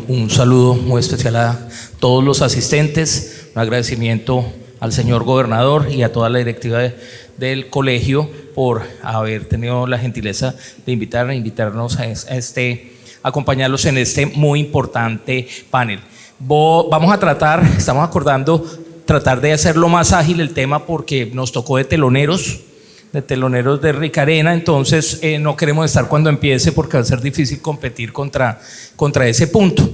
un saludo muy especial a todos los asistentes, un agradecimiento al señor gobernador y a toda la directiva del colegio por haber tenido la gentileza de invitarnos a acompañarlos en este muy importante panel. Vamos a estamos acordando tratar de hacerlo más ágil el tema porque nos tocó de teloneros de Ricarena, entonces no queremos estar cuando empiece porque va a ser difícil competir contra ese punto.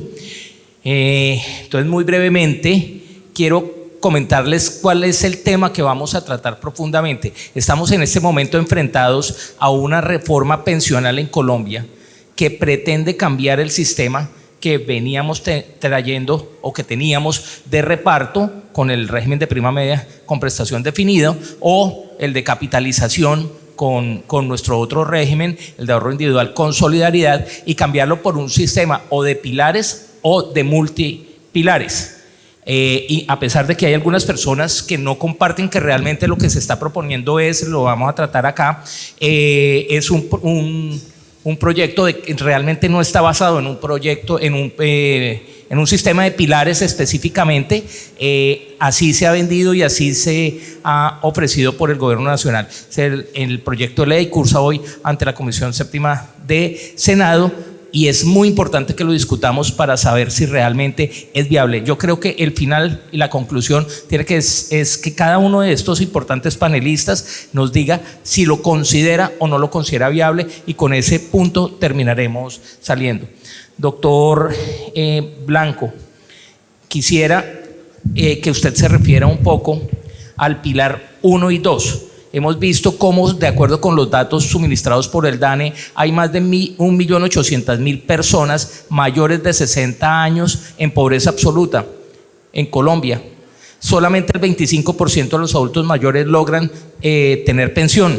Entonces, muy brevemente, quiero comentarles cuál es el tema que vamos a tratar profundamente. Estamos en este momento enfrentados a una reforma pensional en Colombia que pretende cambiar el sistema que veníamos trayendo o que teníamos de reparto con el régimen de prima media con prestación definida o el de capitalización con nuestro otro régimen, el de ahorro individual con solidaridad, y cambiarlo por un sistema o de pilares o de multipilares. Y a pesar de que hay algunas personas que no comparten que realmente lo que se está proponiendo lo vamos a tratar acá, es un proyecto que realmente no está basado en un proyecto, en un sistema de pilares específicamente. Así se ha vendido y así se ha ofrecido por el gobierno nacional. El proyecto de ley cursa hoy ante la Comisión Séptima de Senado y es muy importante que lo discutamos para saber si realmente es viable. Yo creo que el final y la conclusión es que cada uno de estos importantes panelistas nos diga si lo considera o no lo considera viable, y con ese punto terminaremos saliendo. Doctor Blanco, quisiera que usted se refiera un poco al pilar 1 y 2. Hemos visto cómo, de acuerdo con los datos suministrados por el DANE, hay más de 1.800.000 personas mayores de 60 años en pobreza absoluta en Colombia. Solamente el 25% de los adultos mayores logran tener pensión.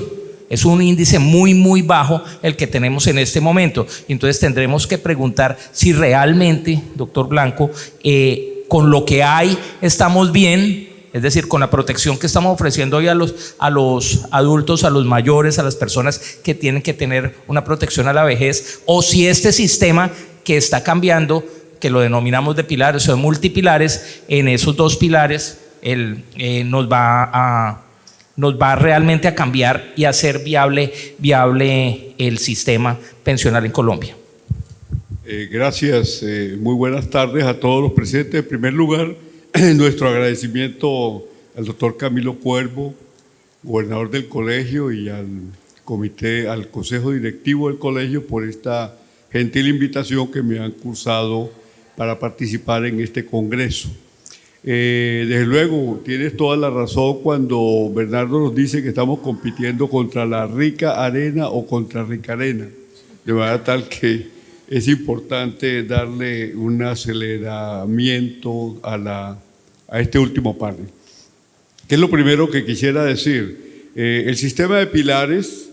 Es un índice muy, muy bajo el que tenemos en este momento. Entonces tendremos que preguntar si realmente, doctor Blanco, con lo que hay estamos bien. Es decir, con la protección que estamos ofreciendo hoy a los adultos, a los mayores, a las personas que tienen que tener una protección a la vejez, o si este sistema que está cambiando, que lo denominamos de pilares o de multipilares, en esos dos pilares nos va realmente a cambiar y a hacer viable el sistema pensional en Colombia. Gracias, muy buenas tardes a todos los presentes. En primer lugar, nuestro agradecimiento al doctor Camilo Cuervo, gobernador del colegio, y al consejo directivo del colegio por esta gentil invitación que me han cursado para participar en este congreso. Desde luego, tienes toda la razón cuando Bernardo nos dice que estamos compitiendo contra la Rica Arena o contra Ricarena, de manera tal que es importante darle un aceleramiento a este último panel. ¿Qué es lo primero que quisiera decir? El sistema de pilares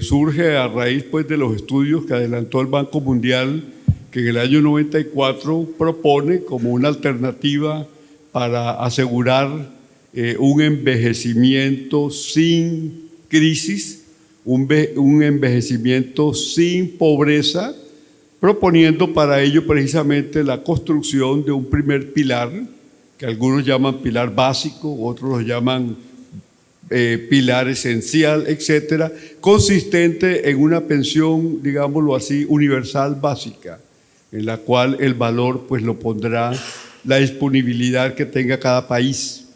surge a raíz de los estudios que adelantó el Banco Mundial, que en el año 94 propone como una alternativa para asegurar un envejecimiento sin crisis, un envejecimiento sin pobreza, proponiendo para ello precisamente la construcción de un primer pilar, que algunos llaman pilar básico, otros lo llaman pilar esencial, etcétera, consistente en una pensión, digámoslo así, universal básica, en la cual el valor lo pondrá la disponibilidad que tenga cada país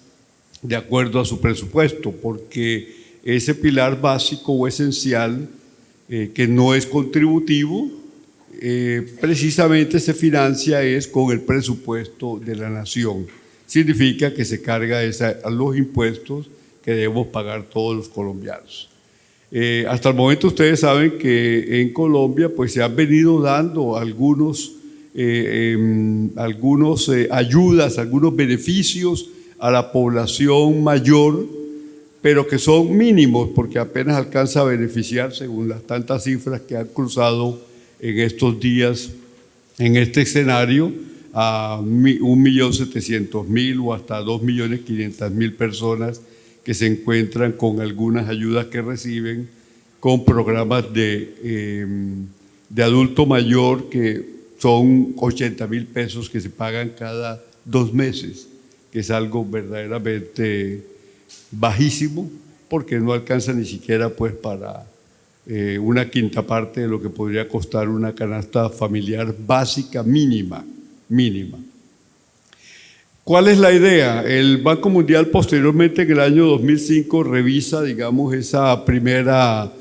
de acuerdo a su presupuesto, porque ese pilar básico o esencial que no es contributivo, precisamente se financia con el presupuesto de la nación. Significa que se carga a los impuestos que debemos pagar todos los colombianos. Hasta el momento ustedes saben que en Colombia se han venido dando algunos ayudas, algunos beneficios a la población mayor, pero que son mínimos porque apenas alcanza a beneficiar, según las tantas cifras que han cruzado en estos días, en este escenario, a 1.700.000 o hasta 2.500.000 personas que se encuentran con algunas ayudas que reciben con programas de adulto mayor que son 80.000 pesos que se pagan cada 2 meses, que es algo verdaderamente bajísimo, porque no alcanza ni siquiera pues para una quinta parte de lo que podría costar una canasta familiar básica mínima. ¿Cuál es la idea? El Banco Mundial posteriormente en el año 2005 revisa, digamos, esa primera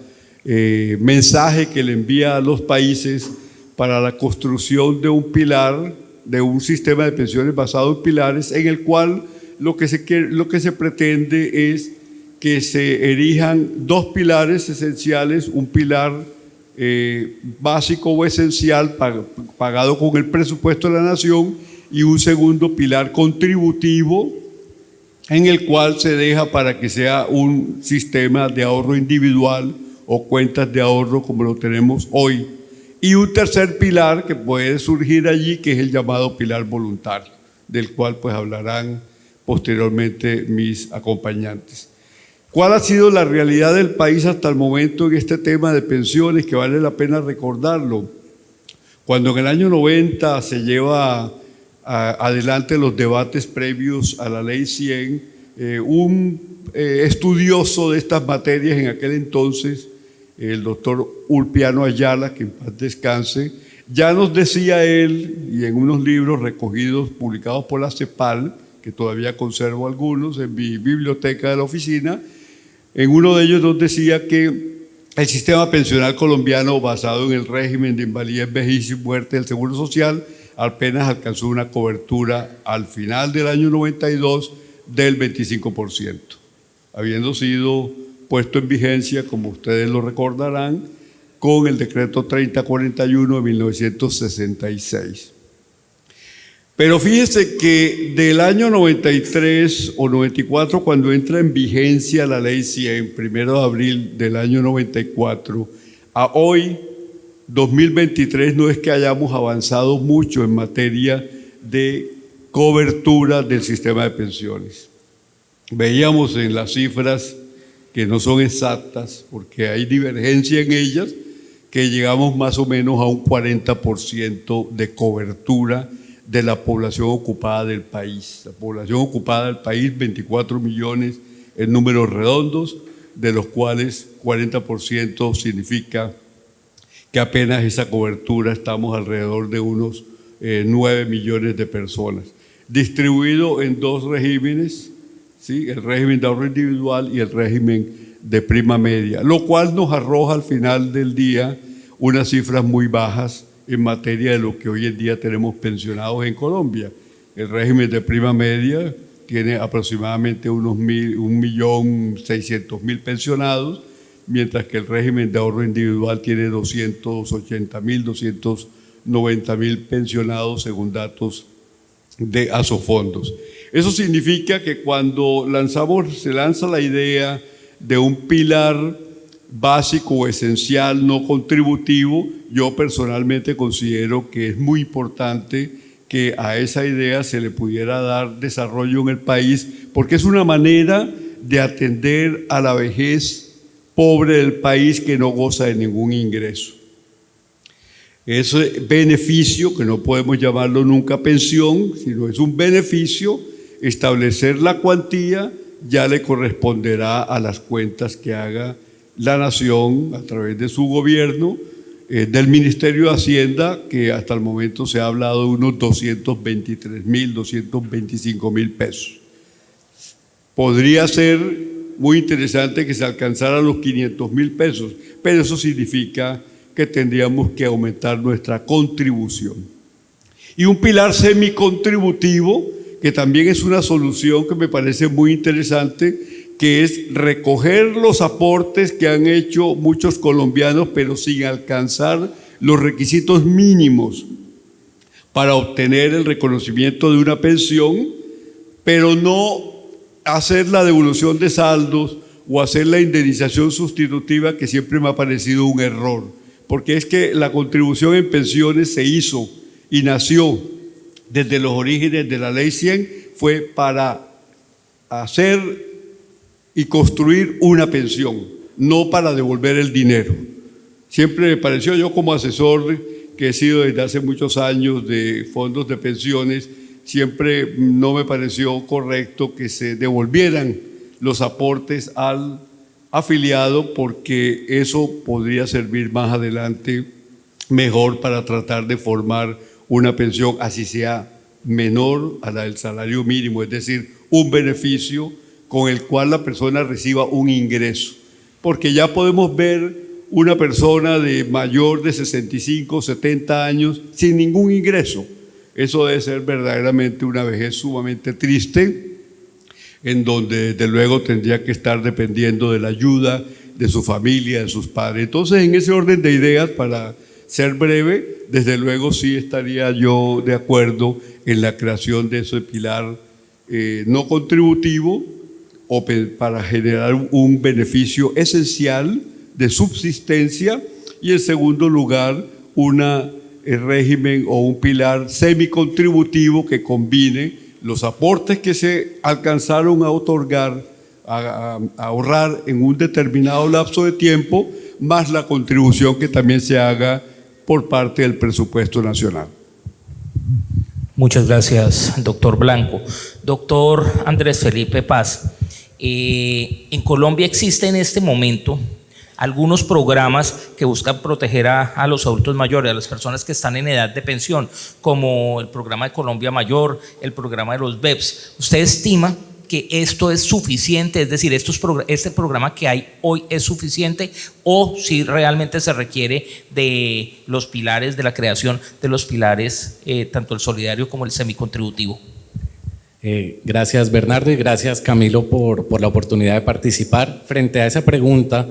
mensaje que le envía a los países para la construcción de un pilar, de un sistema de pensiones basado en pilares, en el cual lo que se pretende es que se erijan 2 pilares esenciales, un pilar básico o esencial pagado con el presupuesto de la nación y un segundo pilar contributivo en el cual se deja para que sea un sistema de ahorro individual o cuentas de ahorro como lo tenemos hoy, y un tercer pilar que puede surgir allí, que es el llamado pilar voluntario, del cual pues hablarán posteriormente mis acompañantes. ¿Cuál ha sido la realidad del país hasta el momento en este tema de pensiones, que vale la pena recordarlo? Cuando en el año 90 se lleva adelante los debates previos a la Ley 100, un estudioso de estas materias en aquel entonces, el doctor Ulpiano Ayala, que en paz descanse, ya nos decía él, y en unos libros recogidos, publicados por la CEPAL, que todavía conservo algunos en mi biblioteca de la oficina, en uno de ellos nos decía que el sistema pensional colombiano basado en el régimen de invalidez, vejez y muerte del Seguro Social apenas alcanzó una cobertura al final del año 92 del 25%, habiendo sido puesto en vigencia, como ustedes lo recordarán, con el decreto 3041 de 1966. Pero fíjese que del año 93 o 94, cuando entra en vigencia la Ley 100, 1 de abril del año 94, a hoy, 2023, no es que hayamos avanzado mucho en materia de cobertura del sistema de pensiones. Veíamos en las cifras que no son exactas, porque hay divergencia en ellas, que llegamos más o menos a un 40% de cobertura de la población ocupada del país. La población ocupada del país, 24 millones en números redondos, de los cuales 40% significa que apenas esa cobertura estamos alrededor de unos 9 millones de personas, distribuido en 2 regímenes, ¿sí? El régimen de ahorro individual y el régimen de prima media, lo cual nos arroja al final del día unas cifras muy bajas en materia de lo que hoy en día tenemos pensionados en Colombia. El régimen de prima media tiene aproximadamente unos 1.600.000 pensionados, mientras que el régimen de ahorro individual tiene 280.000, 290.000 pensionados según datos de Asofondos. Eso significa que cuando se lanza la idea de un pilar básico o esencial no contributivo, yo personalmente considero que es muy importante que a esa idea se le pudiera dar desarrollo en el país, porque es una manera de atender a la vejez pobre del país que no goza de ningún ingreso. Ese beneficio, que no podemos llamarlo nunca pensión, sino es un beneficio, establecer la cuantía ya le corresponderá a las cuentas que haga la nación a través de su gobierno, del Ministerio de Hacienda, que hasta el momento se ha hablado de unos 223.000, 225.000 pesos. Podría ser muy interesante que se alcanzara los 500.000 pesos, pero eso significa que tendríamos que aumentar nuestra contribución. Y un pilar semicontributivo, que también es una solución que me parece muy interesante, que es recoger los aportes que han hecho muchos colombianos, pero sin alcanzar los requisitos mínimos para obtener el reconocimiento de una pensión, pero no hacer la devolución de saldos o hacer la indemnización sustitutiva, que siempre me ha parecido un error, porque es que la contribución en pensiones se hizo y nació desde los orígenes de la Ley 100, fue para hacer y construir una pensión, no para devolver el dinero. Siempre me pareció, yo como asesor, que he sido desde hace muchos años de fondos de pensiones, siempre no me pareció correcto que se devolvieran los aportes al afiliado, porque eso podría servir más adelante mejor para tratar de formar una pensión, así sea menor a la del salario mínimo, es decir, un beneficio con el cual la persona reciba un ingreso. Porque ya podemos ver una persona de mayor de 65, 70 años sin ningún ingreso. Eso debe ser verdaderamente una vejez sumamente triste, en donde desde luego tendría que estar dependiendo de la ayuda de su familia, de sus padres. Entonces, en ese orden de ideas, para ser breve, desde luego sí estaría yo de acuerdo en la creación de ese pilar no contributivo, o para generar un beneficio esencial de subsistencia, y en segundo lugar un régimen o un pilar semicontributivo que combine los aportes que se alcanzaron a otorgar, a ahorrar en un determinado lapso de tiempo, más la contribución que también se haga por parte del presupuesto nacional. Muchas gracias, doctor Blanco. Doctor Andrés Felipe Paz, en Colombia existe en este momento algunos programas que buscan proteger a los adultos mayores, a las personas que están en edad de pensión, como el programa de Colombia Mayor, el programa de los BEPS. ¿Usted estima que esto es suficiente? Es decir, este programa que hay hoy es suficiente, o si realmente se requiere de los pilares, de la creación de los pilares, tanto el solidario como el semicontributivo. Gracias, Bernardo, y gracias, Camilo, por la oportunidad de participar. Frente a esa pregunta,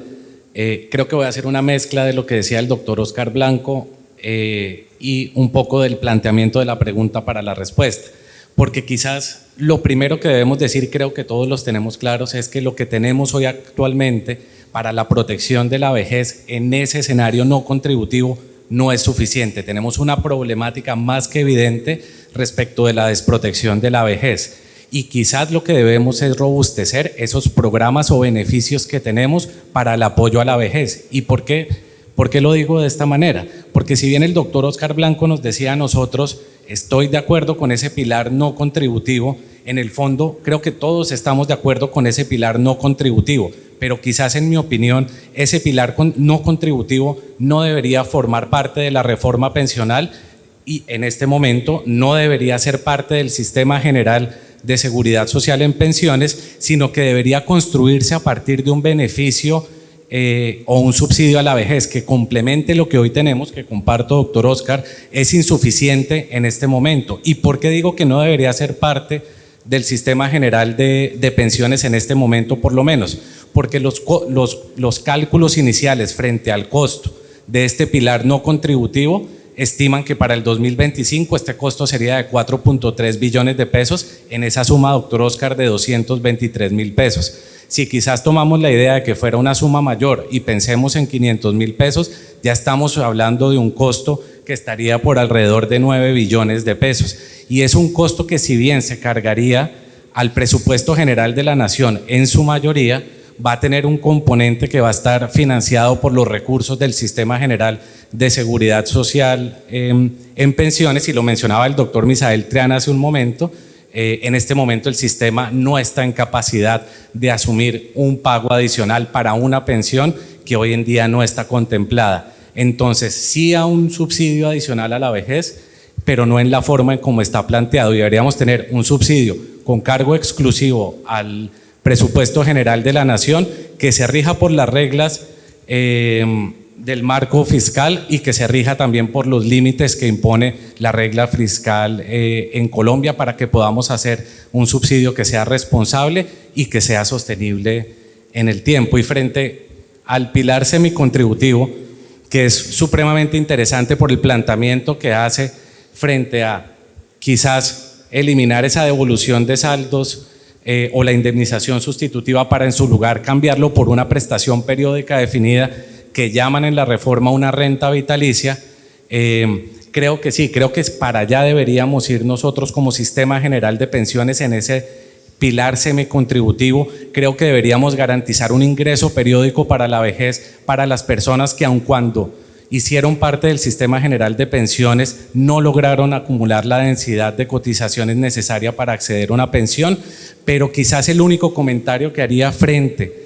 creo que voy a hacer una mezcla de lo que decía el doctor Oscar Blanco y un poco del planteamiento de la pregunta para la respuesta, porque quizás lo primero que debemos decir, creo que todos los tenemos claros, es que lo que tenemos hoy actualmente para la protección de la vejez en ese escenario no contributivo no es suficiente. Tenemos una problemática más que evidente respecto de la desprotección de la vejez, y quizás lo que debemos es robustecer esos programas o beneficios que tenemos para el apoyo a la vejez. ¿Y por qué lo digo de esta manera? Porque si bien el doctor Oscar Blanco nos decía a nosotros, estoy de acuerdo con ese pilar no contributivo, en el fondo creo que todos estamos de acuerdo con ese pilar no contributivo, pero quizás, en mi opinión, ese pilar no contributivo no debería formar parte de la reforma pensional, y en este momento no debería ser parte del sistema general de seguridad social en pensiones, sino que debería construirse a partir de un beneficio o un subsidio a la vejez que complemente lo que hoy tenemos, que comparto, doctor Oscar, es insuficiente en este momento. ¿Y por qué digo que no debería ser parte del sistema general de pensiones en este momento, por lo menos? Porque los cálculos iniciales frente al costo de este pilar no contributivo estiman que para el 2025 este costo sería de 4.3 billones de pesos, en esa suma, doctor Oscar, de 223.000 pesos. Si quizás tomamos la idea de que fuera una suma mayor y pensemos en 500.000 pesos, ya estamos hablando de un costo que estaría por alrededor de 9 billones de pesos. Y es un costo que, si bien se cargaría al presupuesto general de la nación en su mayoría, va a tener un componente que va a estar financiado por los recursos del Sistema General de Seguridad Social en pensiones, y lo mencionaba el doctor Misael Triana hace un momento. En este momento el sistema no está en capacidad de asumir un pago adicional para una pensión que hoy en día no está contemplada. Entonces, sí a un subsidio adicional a la vejez, pero no en la forma en como está planteado, y deberíamos tener un subsidio con cargo exclusivo al presupuesto general de la nación, que se rija por las reglas del marco fiscal y que se rija también por los límites que impone la regla fiscal en Colombia, para que podamos hacer un subsidio que sea responsable y que sea sostenible en el tiempo. Y frente al pilar semicontributivo, que es supremamente interesante por el planteamiento que hace frente a quizás eliminar esa devolución de saldos o la indemnización sustitutiva para en su lugar cambiarlo por una prestación periódica definida que llaman en la reforma una renta vitalicia, creo que sí, creo que para allá deberíamos ir nosotros como Sistema General de Pensiones en ese pilar semicontributivo. Creo que deberíamos garantizar un ingreso periódico para la vejez para las personas que, aun cuando hicieron parte del sistema general de pensiones, no lograron acumular la densidad de cotizaciones necesaria para acceder a una pensión, pero quizás el único comentario que haría frente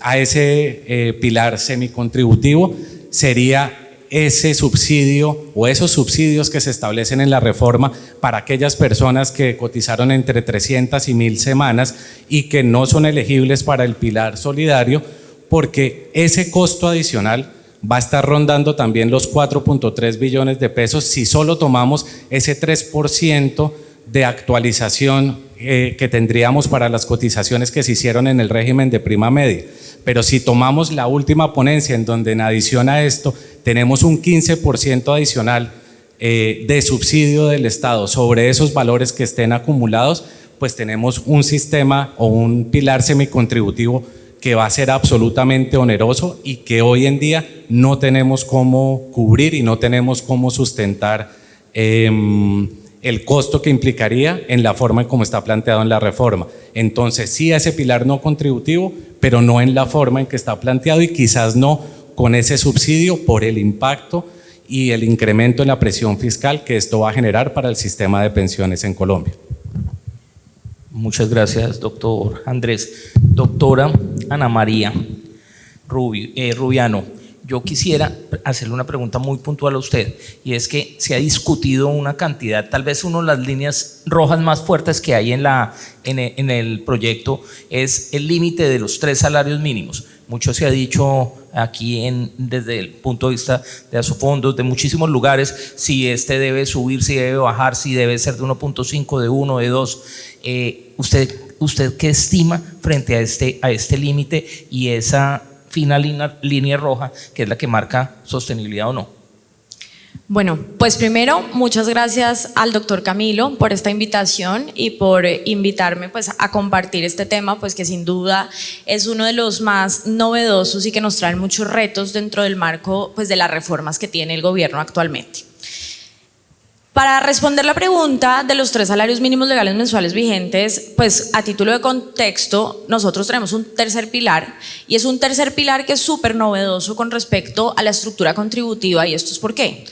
a ese pilar semicontributivo sería ese subsidio o esos subsidios que se establecen en la reforma para aquellas personas que cotizaron entre 300 y 1000 semanas y que no son elegibles para el pilar solidario, porque ese costo adicional va a estar rondando también los 4.3 billones de pesos si solo tomamos ese 3% de actualización que tendríamos para las cotizaciones que se hicieron en el régimen de prima media. Pero si tomamos la última ponencia en donde en adición a esto tenemos un 15% adicional de subsidio del Estado sobre esos valores que estén acumulados, pues tenemos un sistema o un pilar semicontributivo que va a ser absolutamente oneroso y que hoy en día no tenemos cómo cubrir y no tenemos cómo sustentar el costo que implicaría en la forma en como está planteado en la reforma. Entonces sí a ese pilar no contributivo, pero no en la forma en que está planteado y quizás no con ese subsidio por el impacto y el incremento en la presión fiscal que esto va a generar para el sistema de pensiones en Colombia. Muchas gracias, doctor Andrés. Doctora Ana María Rubiano, yo quisiera hacerle una pregunta muy puntual a usted, y es que se ha discutido una cantidad, tal vez una de las líneas rojas más fuertes que hay en el proyecto es el límite de los 3 salarios mínimos. Mucho se ha dicho aquí desde el punto de vista de Asofondos, de muchísimos lugares, si este debe subir, si debe bajar, si debe ser de 1.5, de 1, de 2. ¿Usted qué estima frente a este límite y esa fina línea roja que es la que marca sostenibilidad o no? Bueno, pues primero, muchas gracias al doctor Camilo por esta invitación y por invitarme pues a compartir este tema, pues que sin duda es uno de los más novedosos y que nos traen muchos retos dentro del marco pues de las reformas que tiene el gobierno actualmente. Para responder la pregunta de los 3 salarios mínimos legales mensuales vigentes, pues a título de contexto, nosotros tenemos un tercer pilar, y es un tercer pilar que es súper novedoso con respecto a la estructura contributiva, y esto es ¿por qué?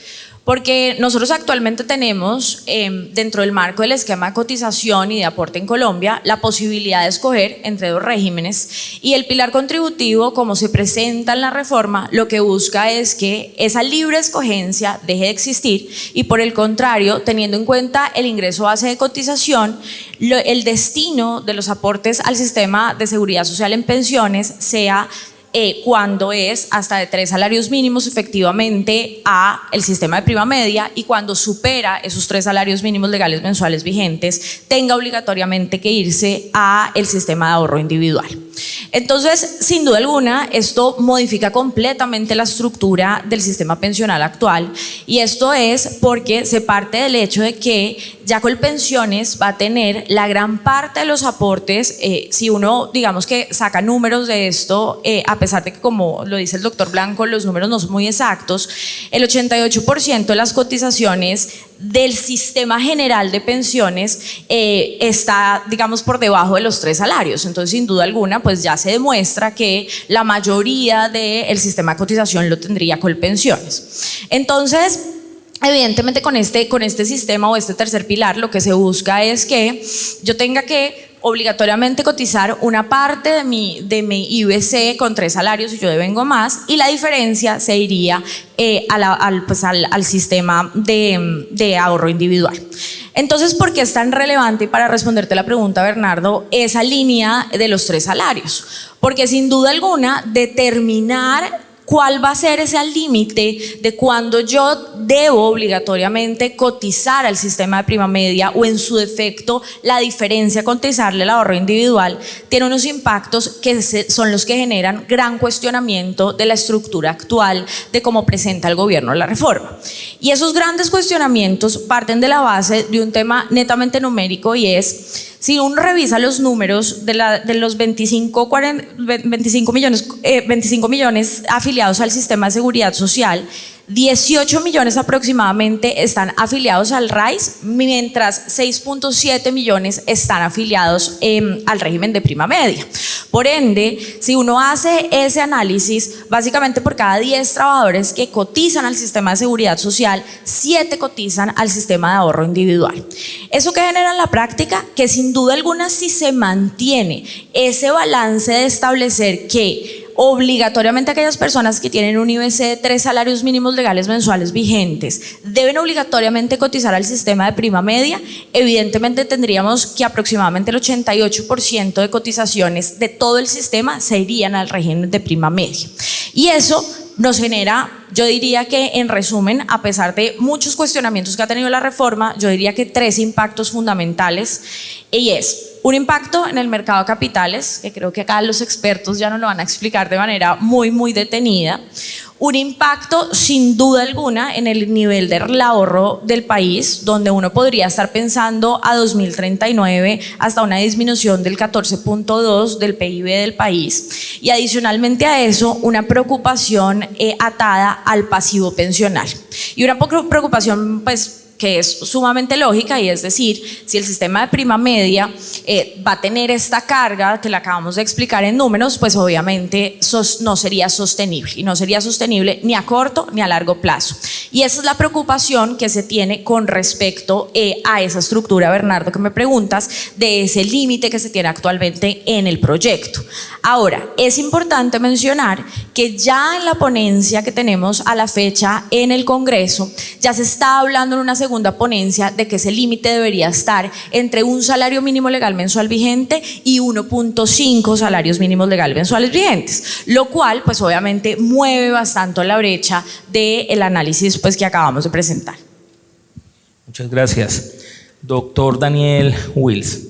Porque nosotros actualmente tenemos dentro del marco del esquema de cotización y de aporte en Colombia la posibilidad de escoger entre 2 regímenes, y el pilar contributivo, como se presenta en la reforma, lo que busca es que esa libre escogencia deje de existir y por el contrario, teniendo en cuenta el ingreso base de cotización, el destino de los aportes al sistema de seguridad social en pensiones sea cuando es hasta de 3 salarios mínimos efectivamente a el sistema de prima media, y cuando supera esos 3 salarios mínimos legales mensuales vigentes tenga obligatoriamente que irse a el sistema de ahorro individual. Entonces, sin duda alguna, esto modifica completamente la estructura del sistema pensional actual, y esto es porque se parte del hecho de que ya Colpensiones va a tener la gran parte de los aportes, si uno digamos que saca números de esto, a pesar de que como lo dice el doctor Blanco, los números no son muy exactos, el 88% de las cotizaciones del sistema general de pensiones está, digamos, por debajo de los 3 salarios. Entonces, sin duda alguna, pues ya se demuestra que la mayoría del sistema de cotización lo tendría Colpensiones. Entonces, evidentemente con este sistema o este tercer pilar, lo que se busca es que yo tenga que obligatoriamente cotizar una parte de mi IBC con 3 salarios y yo devengo más, y la diferencia se iría al sistema de ahorro individual. Entonces, ¿por qué es tan relevante? Y para responderte la pregunta, Bernardo, esa línea de los 3 salarios, porque sin duda alguna determinar ¿cuál va a ser ese límite de cuando yo debo obligatoriamente cotizar al sistema de prima media o en su defecto la diferencia cotizarle el ahorro individual? Tiene unos impactos que son los que generan gran cuestionamiento de la estructura actual de cómo presenta el gobierno la reforma. Y esos grandes cuestionamientos parten de la base de un tema netamente numérico, y es: si uno revisa los números de los 25 millones afiliados al sistema de seguridad social, 18 millones aproximadamente están afiliados al RAIS, mientras 6.7 millones están afiliados al régimen de prima media. Por ende, si uno hace ese análisis, básicamente por cada 10 trabajadores que cotizan al sistema de seguridad social, 7 cotizan al sistema de ahorro individual. ¿Eso qué genera en la práctica? Que sin duda alguna, si se mantiene ese balance de establecer que obligatoriamente aquellas personas que tienen un IBC de 3 salarios mínimos legales mensuales vigentes deben obligatoriamente cotizar al sistema de prima media, evidentemente tendríamos que aproximadamente el 88% de cotizaciones de todo el sistema se irían al régimen de prima media. Y eso nos genera, yo diría que en resumen, a pesar de muchos cuestionamientos que ha tenido la reforma, yo diría que 3 impactos fundamentales, y es un impacto en el mercado de capitales, que creo que acá los expertos ya nos lo van a explicar de manera muy detenida. Un impacto sin duda alguna en el nivel del ahorro del país, donde uno podría estar pensando a 2039 hasta una disminución del 14.2 del PIB del país. Y adicionalmente a eso, una preocupación atada al pasivo pensional. Y una preocupación pues que es sumamente lógica, y es decir, si el sistema de prima media va a tener esta carga que le acabamos de explicar en números, pues obviamente no sería sostenible, y no sería sostenible ni a corto ni a largo plazo. Y esa es la preocupación que se tiene con respecto a esa estructura, Bernardo, que me preguntas, de ese límite que se tiene actualmente en el proyecto. Ahora, es importante mencionar que ya en la ponencia que tenemos a la fecha en el Congreso, ya se está hablando en una segunda ponencia de que ese límite debería estar entre un salario mínimo legal mensual vigente y 1.5 salarios mínimos legales mensuales vigentes, lo cual pues obviamente mueve bastante la brecha del análisis pues que acabamos de presentar. Muchas gracias. Doctor Daniel Wills,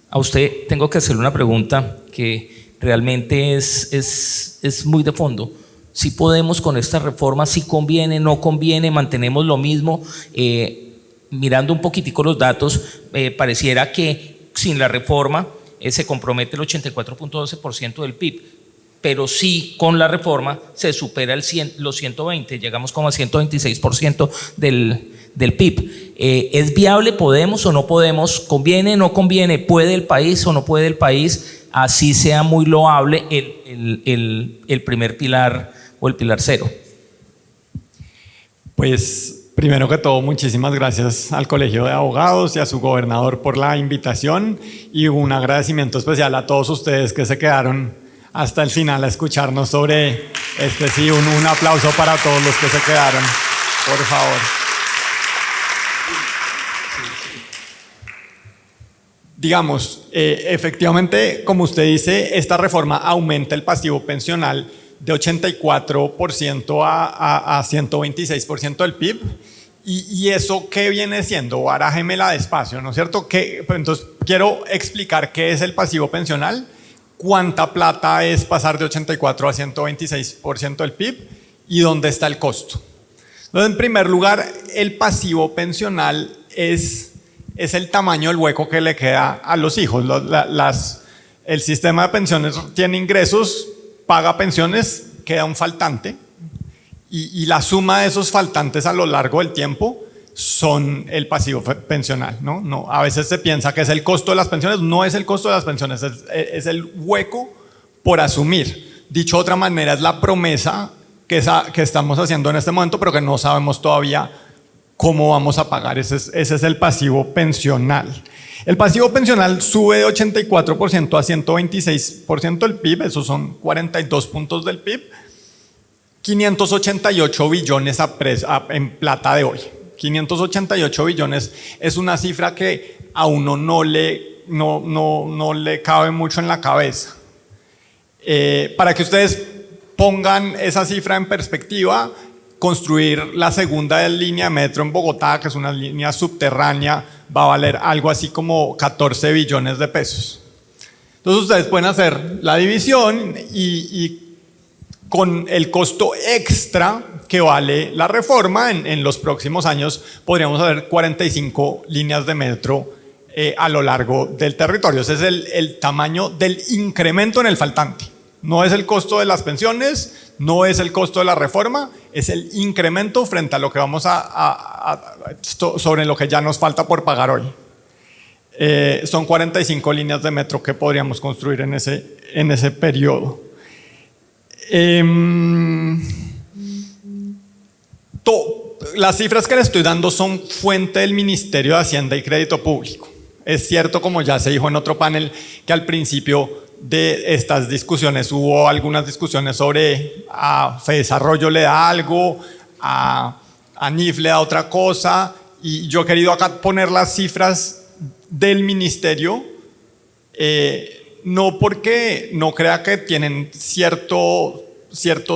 a usted tengo que hacerle una pregunta que realmente es muy de fondo. Si podemos con esta reforma, si conviene, no conviene, mantenemos lo mismo. Mirando un poquitico los datos, pareciera que sin la reforma se compromete el 84.12% del PIB, pero sí con la reforma se supera los 120, llegamos como a 126% del PIB. ¿Es viable? ¿Podemos o no podemos? ¿Conviene o no conviene? ¿Puede el país o no puede el país? Así sea muy loable el primer pilar o el pilar 0. Pues primero que todo, muchísimas gracias al Colegio de Abogados y a su gobernador por la invitación, y un agradecimiento especial a todos ustedes que se quedaron hasta el final a escucharnos sobre sí, un aplauso para todos los que se quedaron, por favor. Digamos, efectivamente, como usted dice, esta reforma aumenta el pasivo pensional de 84% a 126% del PIB. ¿Y eso qué viene siendo? Barájemela despacio, ¿no es cierto? Entonces, quiero explicar qué es el pasivo pensional, cuánta plata es pasar de 84 a 126% del PIB y dónde está el costo. Entonces, en primer lugar, el pasivo pensional es el tamaño del hueco que le queda a los hijos. El sistema de pensiones tiene ingresos, paga pensiones, queda un faltante, y la suma de esos faltantes a lo largo del tiempo son el pasivo pensional, ¿no? A veces se piensa que es el costo de las pensiones, no es el costo de las pensiones, es el hueco por asumir. Dicho de otra manera, es la promesa que estamos haciendo en este momento, pero que no sabemos todavía cómo vamos a pagar. Ese es el pasivo pensional. El pasivo pensional sube de 84% a 126% del PIB, esos son 42 puntos del PIB, 588 billones en plata de hoy. 588 billones es una cifra que a uno no le cabe mucho en la cabeza. Para que ustedes pongan esa cifra en perspectiva, construir la segunda línea de metro en Bogotá, que es una línea subterránea, va a valer algo así como 14 billones de pesos. Entonces ustedes pueden hacer la división y con el costo extra que vale la reforma, en los próximos años podríamos hacer 45 líneas de metro a lo largo del territorio. Ese es el tamaño del incremento en el faltante. No es el costo de las pensiones, no es el costo de la reforma, es el incremento frente a lo que vamos sobre lo que ya nos falta por pagar hoy. Son 45 líneas de metro que podríamos construir en ese periodo. Las cifras que le estoy dando son fuente del Ministerio de Hacienda y Crédito Público. Es cierto, como ya se dijo en otro panel, que al principio de estas discusiones hubo algunas discusiones sobre a FEDesarrollo le da algo, a NIF le da otra cosa, y yo he querido acá poner las cifras del ministerio, no porque no crea que tienen ciertos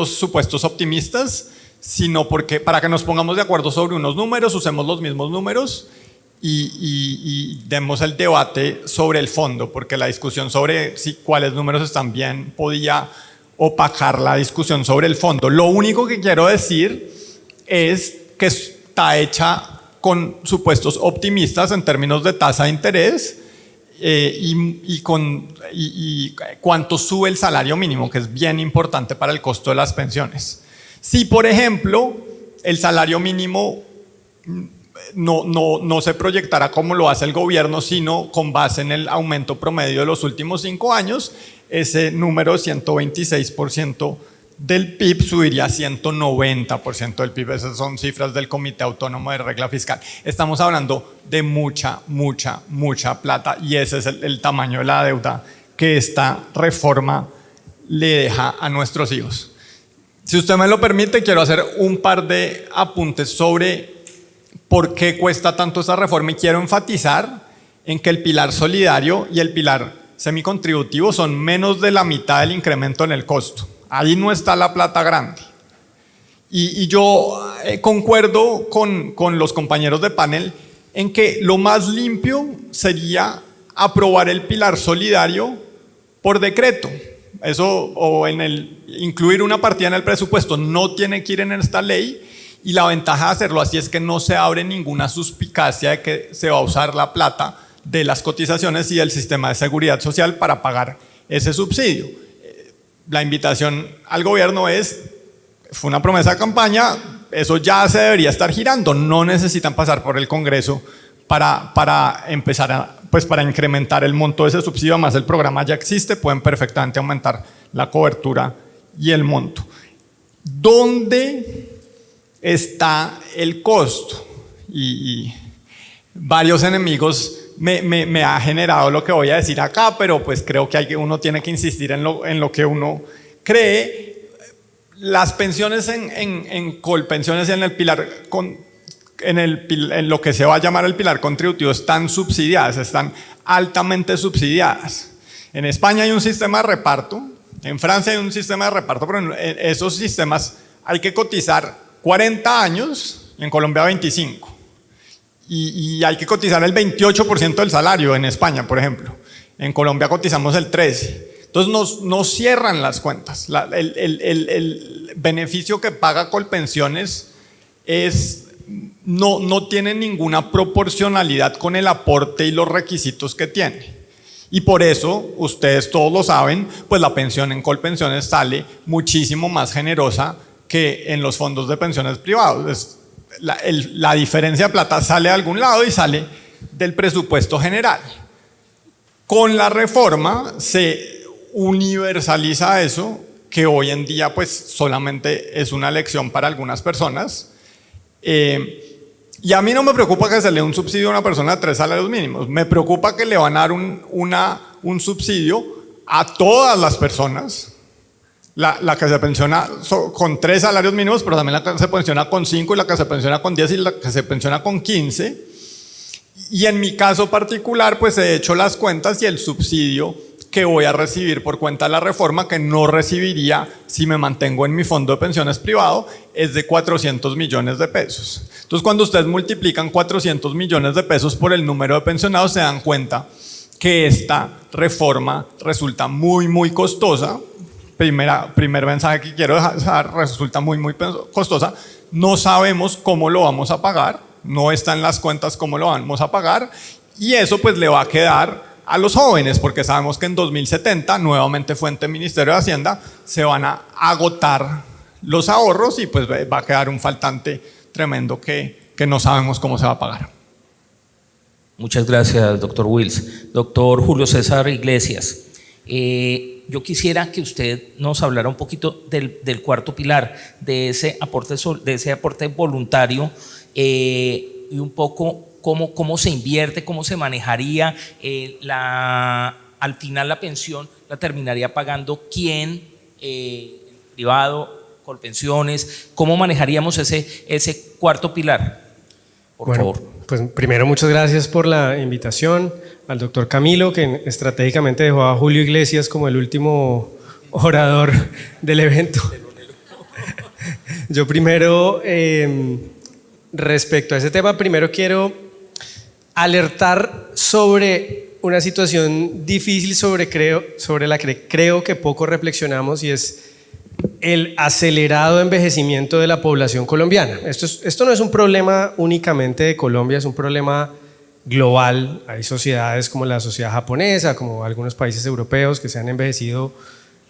supuestos optimistas, sino porque para que nos pongamos de acuerdo sobre unos números, usemos los mismos números y demos el debate sobre el fondo, porque la discusión sobre cuáles números están bien podía opacar la discusión sobre el fondo. Lo único que quiero decir es que está hecha con supuestos optimistas en términos de tasa de interés y cuánto sube el salario mínimo, que es bien importante para el costo de las pensiones. Si, por ejemplo, el salario mínimo no se proyectará como lo hace el gobierno, sino con base en el aumento promedio de los últimos 5 años, ese número de 126% del PIB subiría a 190% del PIB. Esas son cifras del Comité Autónomo de Regla Fiscal. Estamos hablando de mucha plata, y ese es el tamaño de la deuda que esta reforma le deja a nuestros hijos. Si usted me lo permite, quiero hacer un par de apuntes sobre por qué cuesta tanto esta reforma, y quiero enfatizar en que el pilar solidario y el pilar semicontributivo son menos de la mitad del incremento en el costo. Ahí no está la plata grande. Y yo concuerdo con los compañeros de panel en que lo más limpio sería aprobar el pilar solidario por decreto. Eso, o incluir una partida en el presupuesto, no tiene que ir en esta ley. Y la ventaja de hacerlo así es que no se abre ninguna suspicacia de que se va a usar la plata de las cotizaciones y del sistema de seguridad social para pagar ese subsidio. La invitación al gobierno fue una promesa de campaña, eso ya se debería estar girando, no necesitan pasar por el Congreso para empezar para incrementar el monto de ese subsidio. Además, el programa ya existe, pueden perfectamente aumentar la cobertura y el monto. ¿Dónde está el costo? Y varios enemigos me ha generado lo que voy a decir acá, pero pues creo que uno tiene que insistir en lo que uno cree. Las pensiones en Colpensiones y en el pilar en lo que se va a llamar el pilar contributivo están subsidiadas, están altamente subsidiadas. En España hay un sistema de reparto, en Francia hay un sistema de reparto, pero en esos sistemas hay que cotizar 40 años y en Colombia 25. Y hay que cotizar el 28% del salario en España, por ejemplo. En Colombia cotizamos el 13%. Entonces nos cierran las cuentas. El beneficio que paga Colpensiones no tiene ninguna proporcionalidad con el aporte y los requisitos que tiene. Y por eso, ustedes todos lo saben, pues la pensión en Colpensiones sale muchísimo más generosa que en los fondos de pensiones privados. La diferencia de plata sale de algún lado y sale del presupuesto general. Con la reforma se universaliza eso, que hoy en día pues solamente es una elección para algunas personas. Y a mí no me preocupa que se le dé un subsidio a una persona de 3 salarios mínimos. Me preocupa que le van a dar un subsidio a todas las personas. La que se pensiona con 3 salarios mínimos, pero también la que se pensiona con 5, y la que se pensiona con 10, y la que se pensiona con 15. Y en mi caso particular, pues he hecho las cuentas, y el subsidio que voy a recibir por cuenta de la reforma, que no recibiría si me mantengo en mi fondo de pensiones privado, es de 400 millones de pesos. Entonces, cuando ustedes multiplican 400 millones de pesos por el número de pensionados, se dan cuenta que esta reforma resulta muy costosa. Primer mensaje que quiero dejar, resulta muy costosa. No sabemos cómo lo vamos a pagar, no está en las cuentas cómo lo vamos a pagar, y eso pues le va a quedar a los jóvenes, porque sabemos que en 2070, nuevamente fuente Ministerio de Hacienda, se van a agotar los ahorros y pues va a quedar un faltante tremendo que no sabemos cómo se va a pagar. Muchas gracias, doctor Wills. Doctor Julio César Iglesias, yo quisiera que usted nos hablara un poquito del cuarto pilar, de ese aporte voluntario y un poco cómo se invierte, cómo se manejaría, al final la pensión la terminaría pagando quién, privado, Colpensiones, ¿cómo manejaríamos ese cuarto pilar? Por favor. Pues primero muchas gracias por la invitación, al doctor Camilo, que estratégicamente dejó a Julio Iglesias como el último orador del evento. Yo primero, respecto a ese tema, primero quiero alertar sobre una situación difícil sobre la que creo que poco reflexionamos, y es el acelerado envejecimiento de la población colombiana. Esto no es un problema únicamente de Colombia, es un problema global. Hay sociedades como la sociedad japonesa, como algunos países europeos, que se han envejecido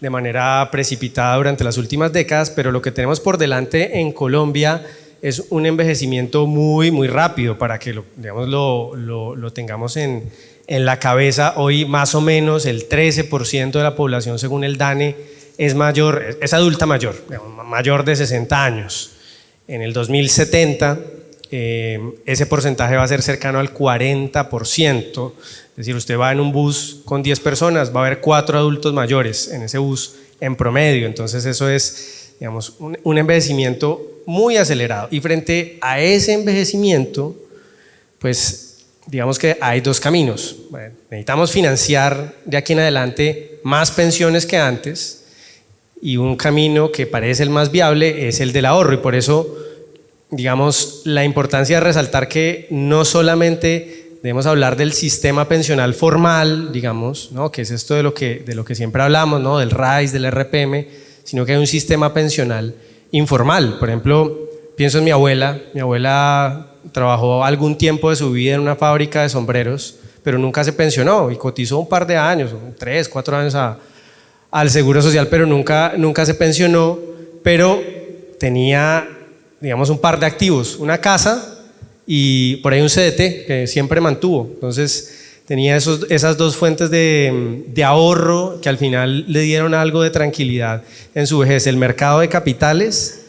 de manera precipitada durante las últimas décadas, pero lo que tenemos por delante en Colombia es un envejecimiento muy, muy rápido. Para que lo tengamos en la cabeza, hoy más o menos el 13% de la población, según el DANE, es adulta mayor, mayor de 60 años. En el 2070 ese porcentaje va a ser cercano al 40%. Es decir, usted va en un bus con 10 personas, va a haber 4 adultos mayores en ese bus en promedio. Entonces eso es, digamos, un envejecimiento muy acelerado. Y frente a ese envejecimiento, pues digamos que hay dos caminos. Bueno, necesitamos financiar de aquí en adelante más pensiones que antes, y un camino que parece el más viable es el del ahorro. Y por eso, digamos, la importancia de resaltar que no solamente debemos hablar del sistema pensional formal, digamos, ¿no?, que es esto de lo que siempre hablamos, ¿no?, del RAIS, del RPM, sino que hay un sistema pensional informal. Por ejemplo, pienso en mi abuela. Mi abuela trabajó algún tiempo de su vida en una fábrica de sombreros, pero nunca se pensionó, y cotizó un par de años, 3, 4 años al Seguro Social, pero nunca se pensionó. Pero tenía, digamos, un par de activos, una casa y por ahí un CDT que siempre mantuvo. Entonces tenía esas dos fuentes de ahorro que al final le dieron algo de tranquilidad en su vejez: el mercado de capitales,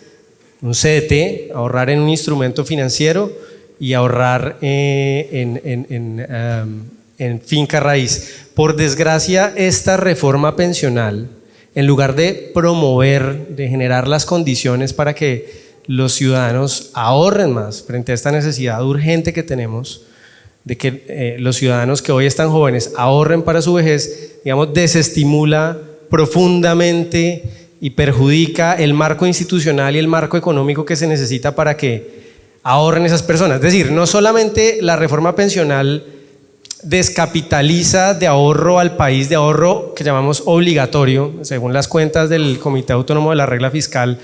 un CDT, ahorrar en un instrumento financiero, y ahorrar en finca raíz. Por desgracia, esta reforma pensional, en lugar de promover, de generar las condiciones para que los ciudadanos ahorren más frente a esta necesidad urgente que tenemos de que los ciudadanos que hoy están jóvenes ahorren para su vejez, digamos, desestimula profundamente y perjudica el marco institucional y el marco económico que se necesita para que ahorren esas personas. Es decir, no solamente la reforma pensional descapitaliza de ahorro al país, de ahorro que llamamos obligatorio, según las cuentas del Comité Autónomo de la Regla Fiscal,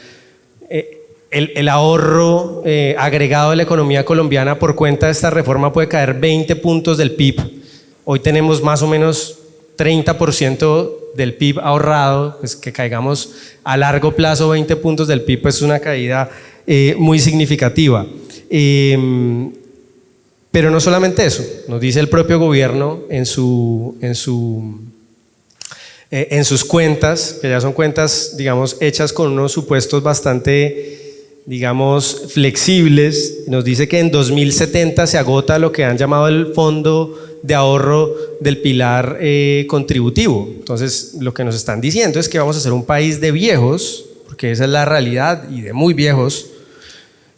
el ahorro agregado de la economía colombiana por cuenta de esta reforma puede caer 20 puntos del PIB. Hoy tenemos más o menos 30% del PIB ahorrado. Pues que caigamos a largo plazo 20 puntos del PIB, pues es una caída muy significativa. Pero no solamente eso, nos dice el propio gobierno en sus cuentas, que ya son cuentas, digamos, hechas con unos supuestos bastante, digamos, flexibles. Nos dice que en 2070 se agota lo que han llamado el fondo de ahorro del pilar contributivo. Entonces, lo que nos están diciendo es que vamos a ser un país de viejos, porque esa es la realidad, y de muy viejos,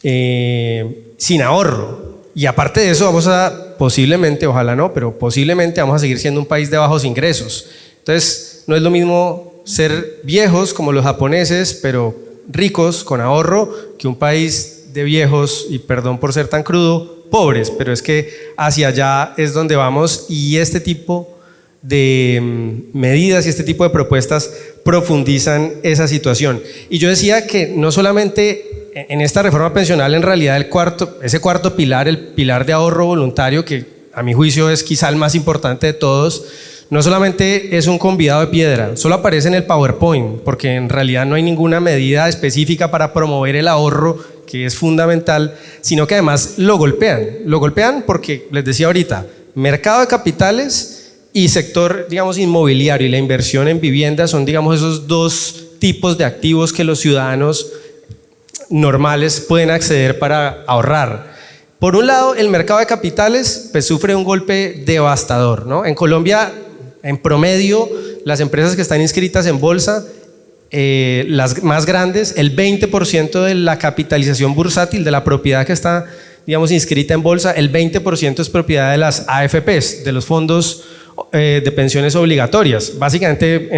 sin ahorro. Y aparte de eso, vamos a posiblemente, ojalá no, pero posiblemente vamos a seguir siendo un país de bajos ingresos. Entonces, no es lo mismo ser viejos como los japoneses, pero ricos, con ahorro, que un país de viejos, y perdón por ser tan crudo, pobres. Pero es que hacia allá es donde vamos, y este tipo de medidas y este tipo de propuestas profundizan esa situación. Y yo decía que no solamente en esta reforma pensional, en realidad ese cuarto pilar, el pilar de ahorro voluntario, que a mi juicio es quizá el más importante de todos, no solamente es un convidado de piedra, solo aparece en el PowerPoint, porque en realidad no hay ninguna medida específica para promover el ahorro, que es fundamental, sino que además lo golpean porque, les decía ahorita, mercado de capitales y sector, digamos, inmobiliario y la inversión en vivienda son, digamos, esos dos tipos de activos que los ciudadanos normales pueden acceder para ahorrar. Por un lado, el mercado de capitales pues, sufre un golpe devastador, ¿no? En Colombia, en promedio, las empresas que están inscritas en bolsa, las más grandes, el 20% de la capitalización bursátil de la propiedad que está, digamos, inscrita en bolsa, el 20% es propiedad de las AFPs, de los fondos de pensiones obligatorias. Básicamente,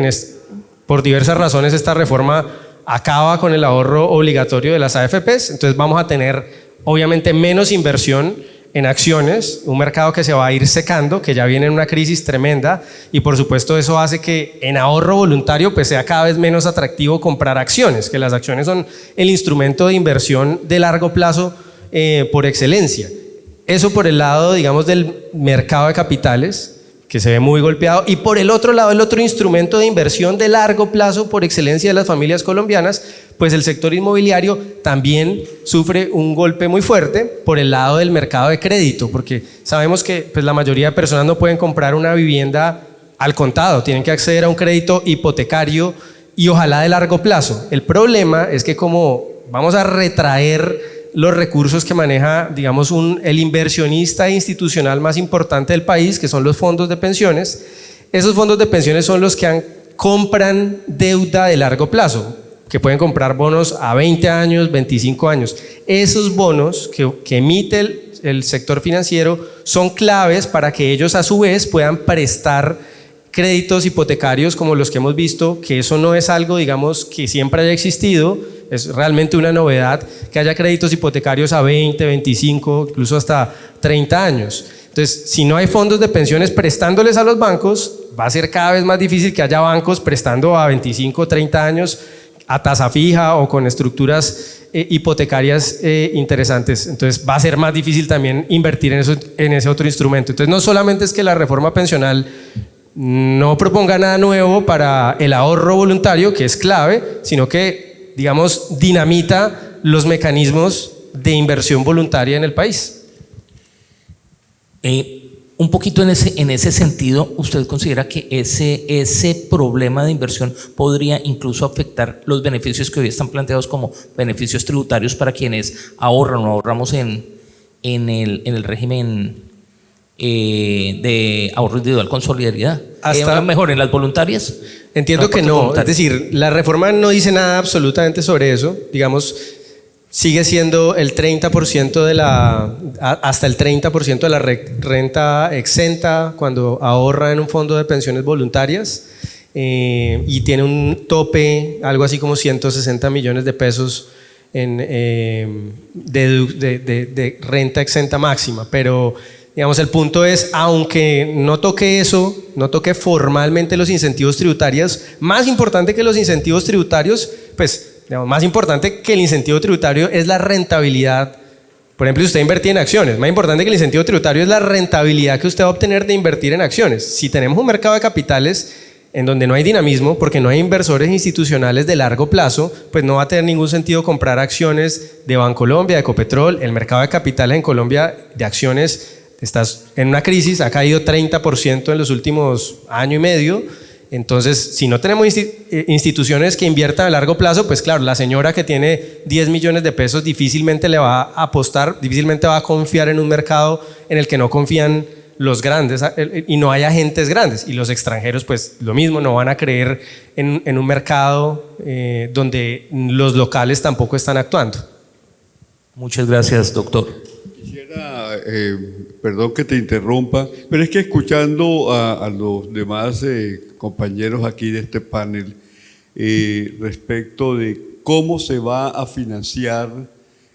por diversas razones, esta reforma acaba con el ahorro obligatorio de las AFPs, entonces vamos a tener obviamente menos inversión en acciones, un mercado que se va a ir secando, que ya viene en una crisis tremenda, y por supuesto eso hace que en ahorro voluntario pues sea cada vez menos atractivo comprar acciones, que las acciones son el instrumento de inversión de largo plazo por excelencia. Eso por el lado, digamos, del mercado de capitales, que se ve muy golpeado, y por el otro lado, el otro instrumento de inversión de largo plazo por excelencia de las familias colombianas, pues el sector inmobiliario también sufre un golpe muy fuerte por el lado del mercado de crédito, porque sabemos que pues, la mayoría de personas no pueden comprar una vivienda al contado, tienen que acceder a un crédito hipotecario y ojalá de largo plazo. El problema es que como vamos a retraer los recursos que maneja, digamos, el inversionista institucional más importante del país, que son los fondos de pensiones, esos fondos de pensiones son los que compran deuda de largo plazo, que pueden comprar bonos a 20 años, 25 años. Esos bonos que emite el sector financiero son claves para que ellos a su vez puedan prestar créditos hipotecarios como los que hemos visto, que eso no es algo, digamos, que siempre haya existido, es realmente una novedad que haya créditos hipotecarios a 20, 25, incluso hasta 30 años. Entonces, si no hay fondos de pensiones prestándoles a los bancos, va a ser cada vez más difícil que haya bancos prestando a 25, 30 años a tasa fija o con estructuras hipotecarias interesantes. Entonces, va a ser más difícil también invertir en ese otro instrumento. Entonces, no solamente es que la reforma pensional no proponga nada nuevo para el ahorro voluntario, que es clave, sino que, digamos, dinamita los mecanismos de inversión voluntaria en el país. Un poquito en ese sentido, ¿usted considera que ese problema de inversión podría incluso afectar los beneficios que hoy están planteados como beneficios tributarios para quienes ahorran o ahorramos en el régimen de ahorro individual con solidaridad? ¿Mejor en las voluntarias? Entiendo que no, es decir, la reforma no dice nada absolutamente sobre eso, digamos, sigue siendo el 30% hasta el 30% de la renta exenta cuando ahorra en un fondo de pensiones voluntarias y tiene un tope, algo así como 160 millones de pesos de renta exenta máxima, pero digamos, el punto es, aunque no toque eso, no toque formalmente los incentivos tributarios, más importante que los incentivos tributarios, pues, digamos, más importante que el incentivo tributario es la rentabilidad. Por ejemplo, si usted invierte en acciones, más importante que el incentivo tributario es la rentabilidad que usted va a obtener de invertir en acciones. Si tenemos un mercado de capitales en donde no hay dinamismo, porque no hay inversores institucionales de largo plazo, pues no va a tener ningún sentido comprar acciones de Bancolombia, de Ecopetrol. El mercado de capitales en Colombia de acciones estás en una crisis, ha caído 30% en los últimos año y medio. Entonces, si no tenemos instituciones que inviertan a largo plazo, pues claro, la señora que tiene 10 millones de pesos difícilmente le va a apostar, difícilmente va a confiar en un mercado en el que no confían los grandes y no hay agentes grandes. Y los extranjeros, pues lo mismo, no van a creer en un mercado donde los locales tampoco están actuando. Muchas gracias, doctor. Perdón que te interrumpa, pero es que escuchando a los demás compañeros aquí de este panel respecto de cómo se va a financiar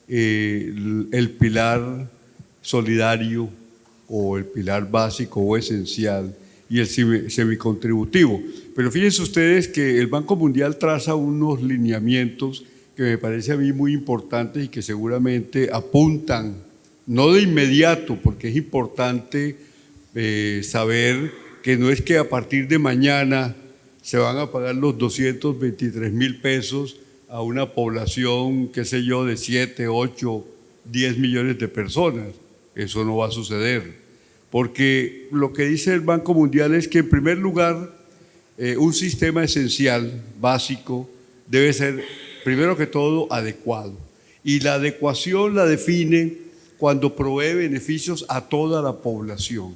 el pilar solidario o el pilar básico o esencial y el semicontributivo. Pero fíjense ustedes que el Banco Mundial traza unos lineamientos que me parece a mí muy importantes y que seguramente apuntan, no de inmediato, porque es importante saber que no es que a partir de mañana se van a pagar los 223.000 pesos a una población, qué sé yo, de 7, 8, 10 millones de personas. Eso no va a suceder, porque lo que dice el Banco Mundial es que en primer lugar un sistema esencial, básico, debe ser primero que todo adecuado, y la adecuación la define cuando provee beneficios a toda la población.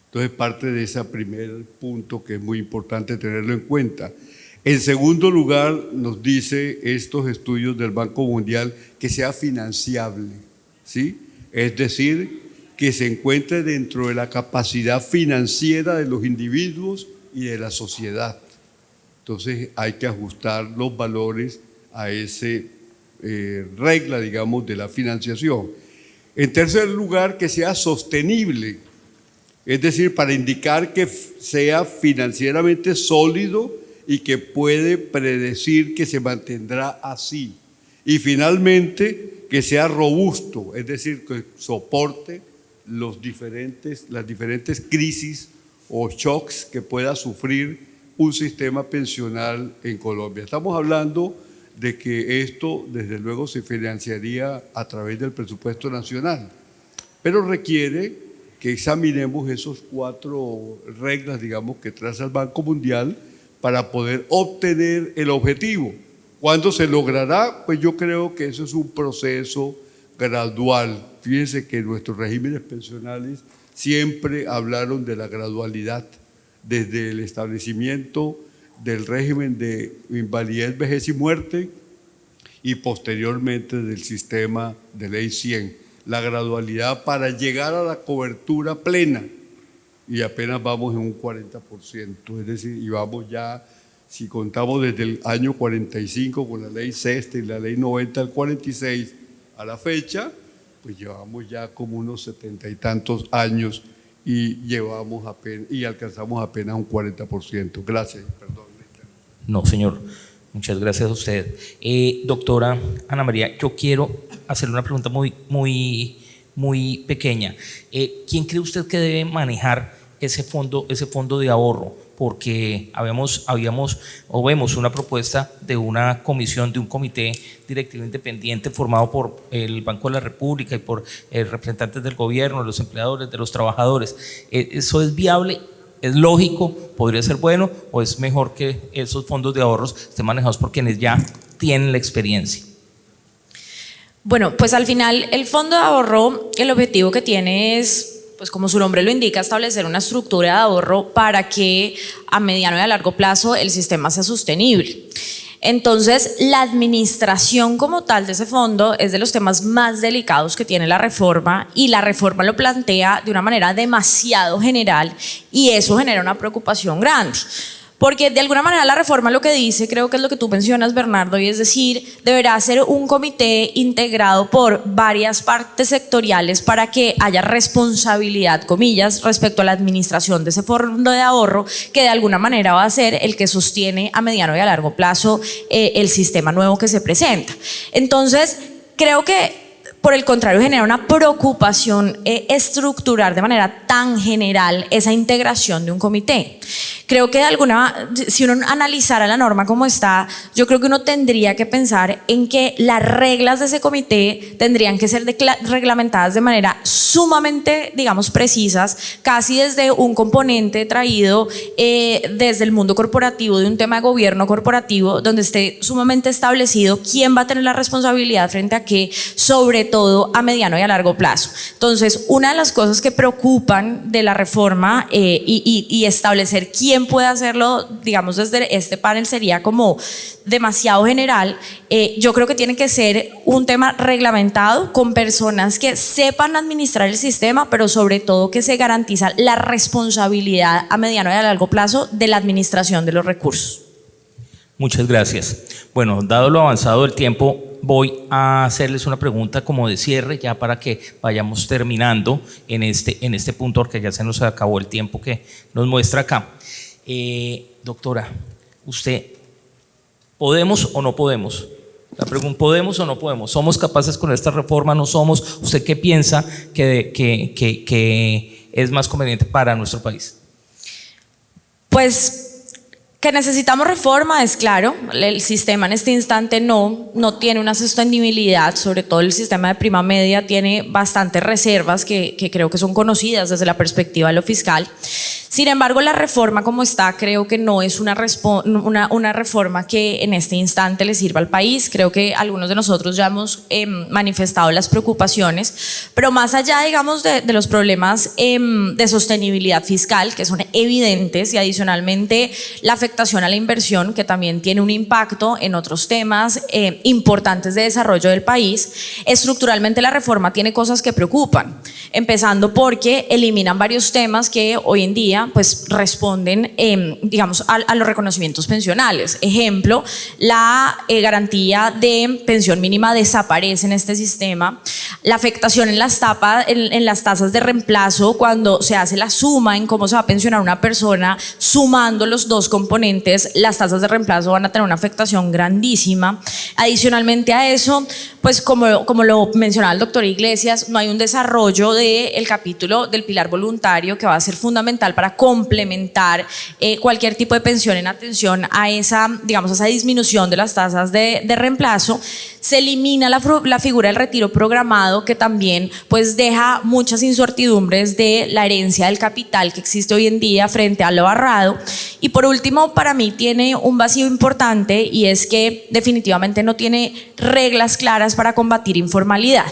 Entonces parte de ese primer punto que es muy importante tenerlo en cuenta. En segundo lugar, nos dice estos estudios del Banco Mundial que sea financiable, ¿sí? Es decir, que se encuentre dentro de la capacidad financiera de los individuos y de la sociedad. Entonces hay que ajustar los valores a esa regla, digamos, de la financiación. En tercer lugar, que sea sostenible, es decir, para indicar que sea financieramente sólido y que puede predecir que se mantendrá así. Y finalmente, que sea robusto, es decir, que soporte las diferentes crisis o shocks que pueda sufrir un sistema pensional en Colombia. Estamos hablando de que esto, desde luego, se financiaría a través del presupuesto nacional, pero requiere que examinemos esos 4 reglas, digamos, que traza el Banco Mundial para poder obtener el objetivo. ¿Cuándo se logrará? Pues yo creo que eso es un proceso gradual. Fíjense que nuestros regímenes pensionales siempre hablaron de la gradualidad, desde el establecimiento del régimen de invalidez, vejez y muerte y posteriormente del sistema de ley 100. La gradualidad para llegar a la cobertura plena, y apenas vamos en un 40%, es decir, y vamos ya, si contamos desde el año 45 con la ley sexta y la ley 90 al 46 a la fecha, pues llevamos ya como unos 70 y tantos años y alcanzamos apenas un 40%. Gracias, perdón. No, señor, muchas gracias a usted. Doctora Ana María, yo quiero hacerle una pregunta muy pequeña. ¿Quién cree usted que debe manejar ese fondo de ahorro? Porque vemos una propuesta de una comisión, de un comité directivo independiente formado por el Banco de la República y por representantes del gobierno, de los empleadores, de los trabajadores. ¿Eso es viable? ¿Es lógico? ¿Podría ser bueno? ¿O es mejor que esos fondos de ahorros estén manejados por quienes ya tienen la experiencia? Bueno, pues al final el fondo de ahorro, el objetivo que tiene es, pues como su nombre lo indica, establecer una estructura de ahorro para que a mediano y a largo plazo el sistema sea sostenible. Entonces, la administración como tal de ese fondo es de los temas más delicados que tiene la reforma, y la reforma lo plantea de una manera demasiado general, y eso genera una preocupación grande. Porque de alguna manera la reforma lo que dice, creo que es lo que tú mencionas, Bernardo, y es decir, deberá ser un comité integrado por varias partes sectoriales para que haya responsabilidad, comillas, respecto a la administración de ese fondo de ahorro, que de alguna manera va a ser el que sostiene a mediano y a largo plazo el sistema nuevo que se presenta. Entonces, creo que por el contrario genera una preocupación estructurar de manera tan general esa integración de un comité. Creo que si uno analizara la norma como está, yo creo que uno tendría que pensar en que las reglas de ese comité tendrían que ser reglamentadas de manera sumamente, digamos, precisas, casi desde un componente traído desde el mundo corporativo, de un tema de gobierno corporativo, donde esté sumamente establecido quién va a tener la responsabilidad frente a qué, sobre todo a mediano y a largo plazo. Entonces, una de las cosas que preocupan de la reforma y establecer quién puede hacerlo, digamos, desde este panel sería como demasiado general. Yo creo que tiene que ser un tema reglamentado con personas que sepan administrar el sistema, pero sobre todo que se garantiza la responsabilidad a mediano y a largo plazo de la administración de los recursos. Muchas gracias. Bueno, dado lo avanzado del tiempo, voy a hacerles una pregunta como de cierre, ya para que vayamos terminando en este punto, porque ya se nos acabó el tiempo que nos muestra acá. Doctora, ¿usted podemos o no podemos? La pregunta, ¿podemos o no podemos? ¿Somos capaces con esta reforma? ¿No somos? ¿Usted qué piensa que es más conveniente para nuestro país? Pues que necesitamos reforma es claro, el sistema en este instante no tiene una sostenibilidad, sobre todo el sistema de prima media tiene bastantes reservas que creo que son conocidas desde la perspectiva de lo fiscal. Sin embargo, la reforma como está creo que no es una reforma que en este instante le sirva al país. Creo que algunos de nosotros ya hemos manifestado las preocupaciones, pero más allá, digamos, de los problemas de sostenibilidad fiscal, que son evidentes, y adicionalmente la afectación a la inversión, que también tiene un impacto en otros temas importantes de desarrollo del país, estructuralmente la reforma tiene cosas que preocupan, empezando porque eliminan varios temas que hoy en día pues responden digamos a los reconocimientos pensionales. Ejemplo, la garantía de pensión mínima desaparece en este sistema, la afectación en las tasas de reemplazo cuando se hace la suma en cómo se va a pensionar una persona, sumando los dos componentes, las tasas de reemplazo van a tener una afectación grandísima. Adicionalmente a eso, pues como lo mencionaba el doctor Iglesias, no hay un desarrollo del capítulo del pilar voluntario que va a ser fundamental para complementar cualquier tipo de pensión en atención a esa, digamos, a esa disminución de las tasas de reemplazo. Se elimina la figura del retiro programado, que también pues deja muchas incertidumbres de la herencia del capital que existe hoy en día frente a lo ahorrado. Y por último, para mí tiene un vacío importante, y es que definitivamente no tiene reglas claras para combatir informalidad.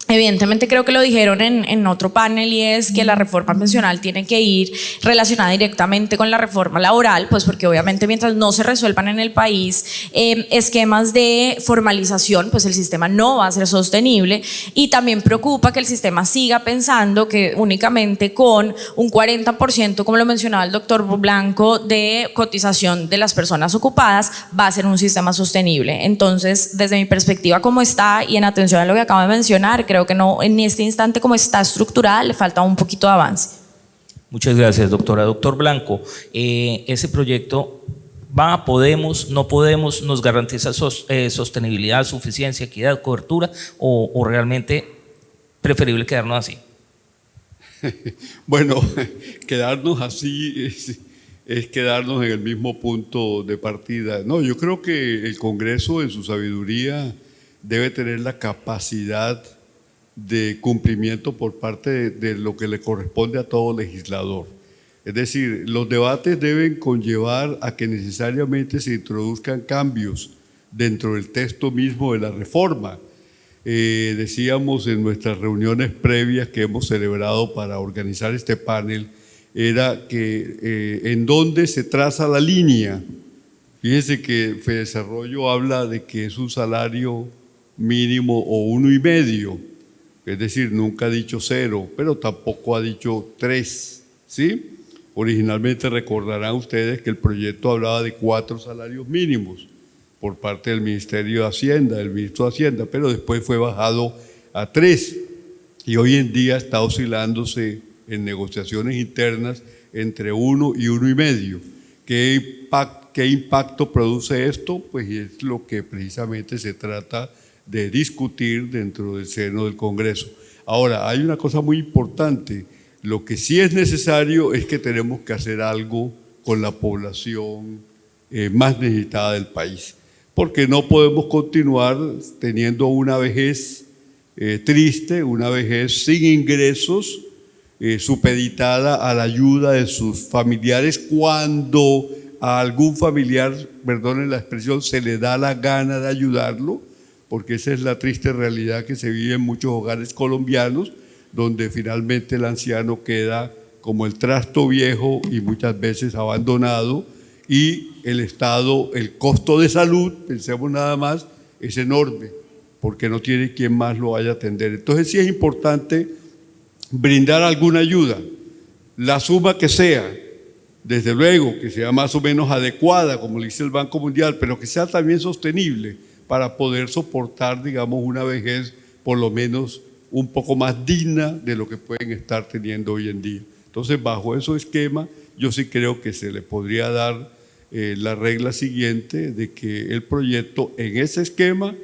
Evidentemente creo que lo dijeron en otro panel, y es que la reforma pensional tiene que ir relacionada directamente con la reforma laboral, pues porque obviamente mientras no se resuelvan en el país esquemas de formalización, pues el sistema no va a ser sostenible. Y también preocupa que el sistema siga pensando que únicamente con un 40%, como lo mencionaba el doctor Blanco, de cotización de las personas ocupadas va a ser un sistema sostenible. Entonces, desde mi perspectiva como está, y en atención a lo que acabo de mencionar, creo que no, en este instante como está estructurada, le falta un poquito de avance. Muchas gracias, doctora. Doctor Blanco, ese proyecto podemos, no podemos, nos garantiza sostenibilidad, suficiencia, equidad, cobertura, o realmente preferible quedarnos así? Bueno, quedarnos así es quedarnos en el mismo punto de partida. No, yo creo que el Congreso, en su sabiduría, debe tener la capacidad de cumplimiento por parte de lo que le corresponde a todo legislador. Es decir, los debates deben conllevar a que necesariamente se introduzcan cambios dentro del texto mismo de la reforma. Decíamos en nuestras reuniones previas que hemos celebrado para organizar este panel, era que en dónde se traza la línea. Fíjense que Fedesarrollo habla de que es un salario mínimo o 1,5, es decir, nunca ha dicho 0, pero tampoco ha dicho 3, ¿sí? Originalmente recordarán ustedes que el proyecto hablaba de 4 salarios mínimos por parte del Ministerio de Hacienda, del Ministro de Hacienda, pero después fue bajado a 3, y hoy en día está oscilándose en negociaciones internas entre 1 y 1,5. ¿Qué impacto produce esto? Pues es lo que precisamente se trata de discutir dentro del seno del Congreso. Ahora, hay una cosa muy importante. Lo que sí es necesario es que tenemos que hacer algo con la población más necesitada del país, porque no podemos continuar teniendo una vejez triste, una vejez sin ingresos, supeditada a la ayuda de sus familiares cuando a algún familiar, perdonen la expresión, se le da la gana de ayudarlo, porque esa es la triste realidad que se vive en muchos hogares colombianos, donde finalmente el anciano queda como el trasto viejo y muchas veces abandonado, y el Estado, el costo de salud, pensemos nada más, es enorme, porque no tiene quien más lo vaya a atender. Entonces sí es importante brindar alguna ayuda, la suma que sea, desde luego que sea más o menos adecuada, como le dice el Banco Mundial, pero que sea también sostenible para poder soportar, digamos, una vejez por lo menos un poco más digna de lo que pueden estar teniendo hoy en día. Entonces, bajo ese esquema, yo sí creo que se le podría dar la regla siguiente de que el proyecto en ese esquema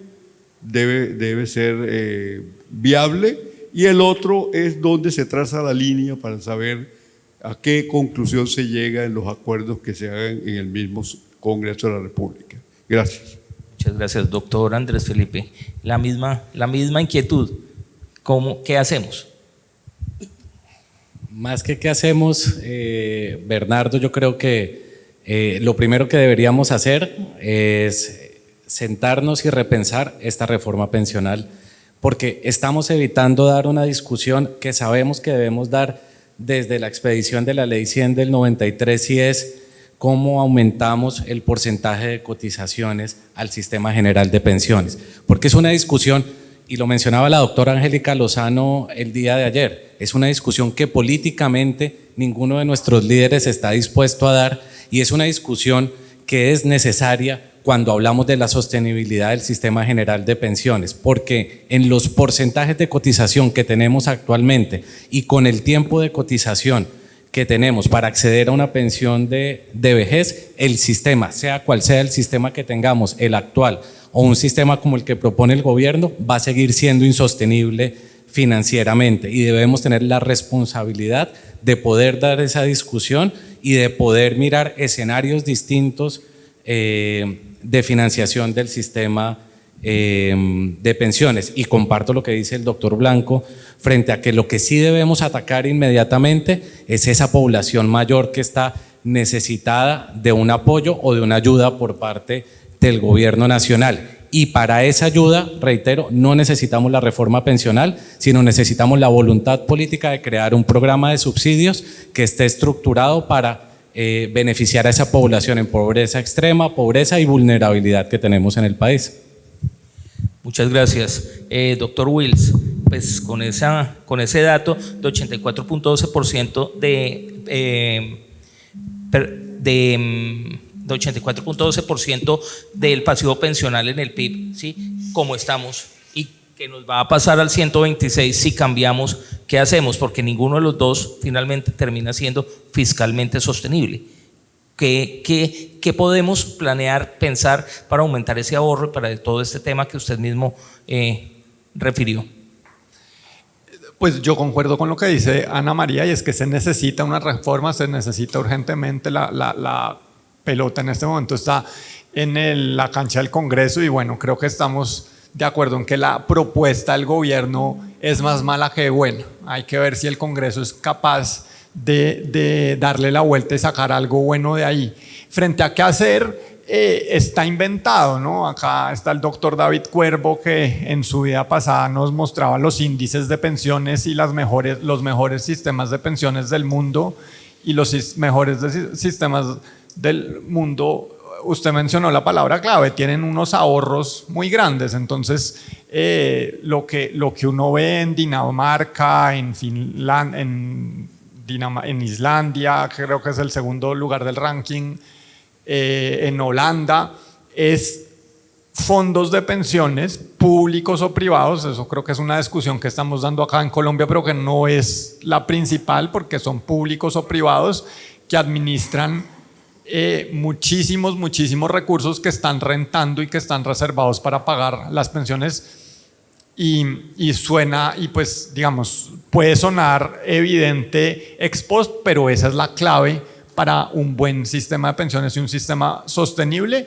debe ser viable, y el otro es donde se traza la línea para saber a qué conclusión se llega en los acuerdos que se hagan en el mismo Congreso de la República. Gracias. Muchas gracias, doctor Andrés Felipe. La misma inquietud. ¿Qué hacemos? Más que qué hacemos, Bernardo, yo creo que lo primero que deberíamos hacer es sentarnos y repensar esta reforma pensional, porque estamos evitando dar una discusión que sabemos que debemos dar desde la expedición de la Ley 100 del 93, y es cómo aumentamos el porcentaje de cotizaciones al Sistema General de Pensiones, porque es una discusión, y lo mencionaba la doctora Angélica Lozano el día de ayer, es una discusión que políticamente ninguno de nuestros líderes está dispuesto a dar, y es una discusión que es necesaria cuando hablamos de la sostenibilidad del Sistema General de Pensiones, porque en los porcentajes de cotización que tenemos actualmente y con el tiempo de cotización que tenemos para acceder a una pensión de vejez, el sistema, sea cual sea el sistema que tengamos, el actual o un sistema como el que propone el gobierno, va a seguir siendo insostenible financieramente, y debemos tener la responsabilidad de poder dar esa discusión y de poder mirar escenarios distintos de financiación del sistema de pensiones. Y comparto lo que dice el doctor Blanco frente a que lo que sí debemos atacar inmediatamente es esa población mayor que está necesitada de un apoyo o de una ayuda por parte del gobierno nacional. Y para esa ayuda, reitero, no necesitamos la reforma pensional, sino necesitamos la voluntad política de crear un programa de subsidios que esté estructurado para beneficiar a esa población en pobreza extrema, pobreza y vulnerabilidad que tenemos en el país. Muchas gracias. Doctor Wills, pues con ese dato de 84.12% de 84.12% del pasivo pensional en el PIB, ¿sí? ¿Cómo estamos? ¿Y qué nos va a pasar al 126 si cambiamos? ¿Qué hacemos? Porque ninguno de los dos finalmente termina siendo fiscalmente sostenible. ¿Qué podemos planear, pensar para aumentar ese ahorro y para todo este tema que usted mismo refirió? Pues yo concuerdo con lo que dice Ana María, y es que se necesita una reforma, se necesita urgentemente. La pelota en este momento está en la cancha del Congreso, y bueno, creo que estamos de acuerdo en que la propuesta del gobierno es más mala que buena. Hay que ver si el Congreso es capaz de darle la vuelta y sacar algo bueno de ahí. Frente a qué hacer, está inventado, ¿no? Acá está el doctor David Cuervo, que en su vida pasada nos mostraba los índices de pensiones y los mejores sistemas de pensiones del mundo, y los mejores sistemas del mundo, usted mencionó la palabra clave, tienen unos ahorros muy grandes. Entonces lo que uno ve en Dinamarca, en Finlandia, en Islandia, creo que es el segundo lugar del ranking, en Holanda, es fondos de pensiones públicos o privados. Eso creo que es una discusión que estamos dando acá en Colombia, pero que no es la principal, porque son públicos o privados que administran muchísimos recursos que están rentando y que están reservados para pagar las pensiones. Y suena, y pues digamos, puede sonar evidente ex post, pero esa es la clave para un buen sistema de pensiones y un sistema sostenible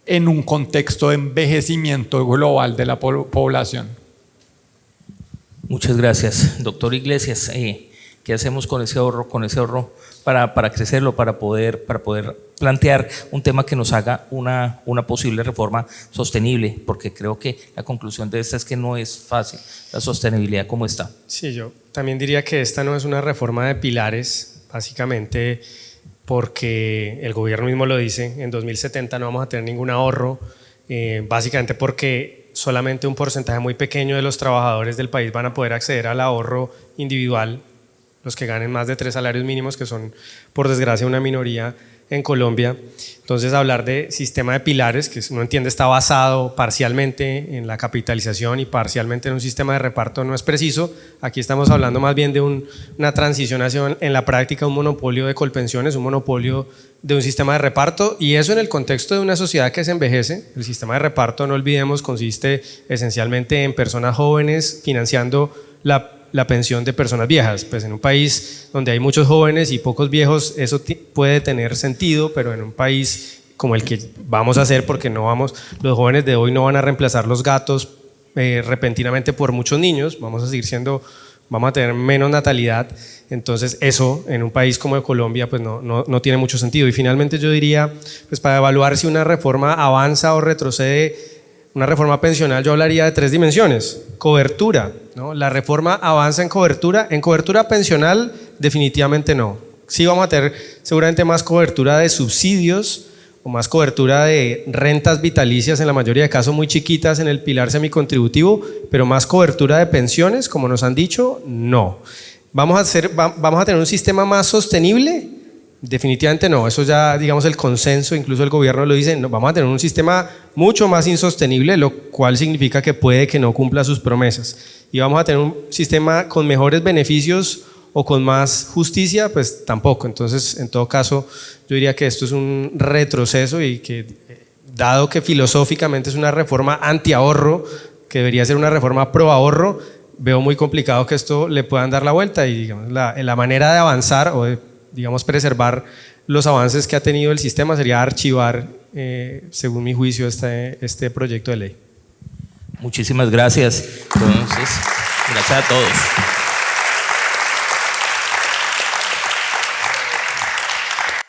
en un contexto de envejecimiento global de la población. Muchas gracias, doctor Iglesias. ¿Qué hacemos con ese ahorro para crecerlo, para poder plantear un tema que nos haga una posible reforma sostenible? Porque creo que la conclusión de esta es que no es fácil la sostenibilidad como está. Sí, yo también diría que esta no es una reforma de pilares, básicamente porque el gobierno mismo lo dice, en 2070 no vamos a tener ningún ahorro, básicamente porque solamente un porcentaje muy pequeño de los trabajadores del país van a poder acceder al ahorro individual, los que ganen más de 3 salarios mínimos, que son por desgracia una minoría en Colombia. Entonces hablar de sistema de pilares, que uno entiende está basado parcialmente en la capitalización y parcialmente en un sistema de reparto, no es preciso. Aquí estamos hablando más bien de una transición hacia, en la práctica, un monopolio de colpensiones, un monopolio de un sistema de reparto, y eso en el contexto de una sociedad que se envejece. El sistema de reparto, no olvidemos, consiste esencialmente en personas jóvenes financiando la pensión de personas viejas. Pues en un país donde hay muchos jóvenes y pocos viejos, eso puede tener sentido, pero en un país como el que vamos a hacer, porque los jóvenes de hoy no van a reemplazar los gatos repentinamente por muchos niños, vamos a tener menos natalidad, entonces eso en un país como Colombia pues no tiene mucho sentido. Y finalmente yo diría, pues para evaluar si una reforma avanza o retrocede, una reforma pensional, yo hablaría de 3 dimensiones. Cobertura, ¿no? La reforma avanza en cobertura pensional definitivamente no. Sí vamos a tener seguramente más cobertura de subsidios o más cobertura de rentas vitalicias, en la mayoría de casos muy chiquitas en el pilar semicontributivo, pero más cobertura de pensiones, como nos han dicho, no. ¿Vamos a tener un sistema más sostenible? Definitivamente no, eso ya digamos el consenso, incluso el gobierno lo dice, no, vamos a tener un sistema mucho más insostenible, lo cual significa que puede que no cumpla sus promesas. Y vamos a tener un sistema con mejores beneficios o con más justicia, pues tampoco. Entonces, en todo caso, yo diría que esto es un retroceso y que, dado que filosóficamente es una reforma anti-ahorro, que debería ser una reforma pro-ahorro, veo muy complicado que esto le puedan dar la vuelta y digamos, la manera de avanzar o de, digamos, preservar los avances que ha tenido el sistema sería archivar, según mi juicio, este proyecto de ley. Muchísimas gracias. Entonces, gracias a todos.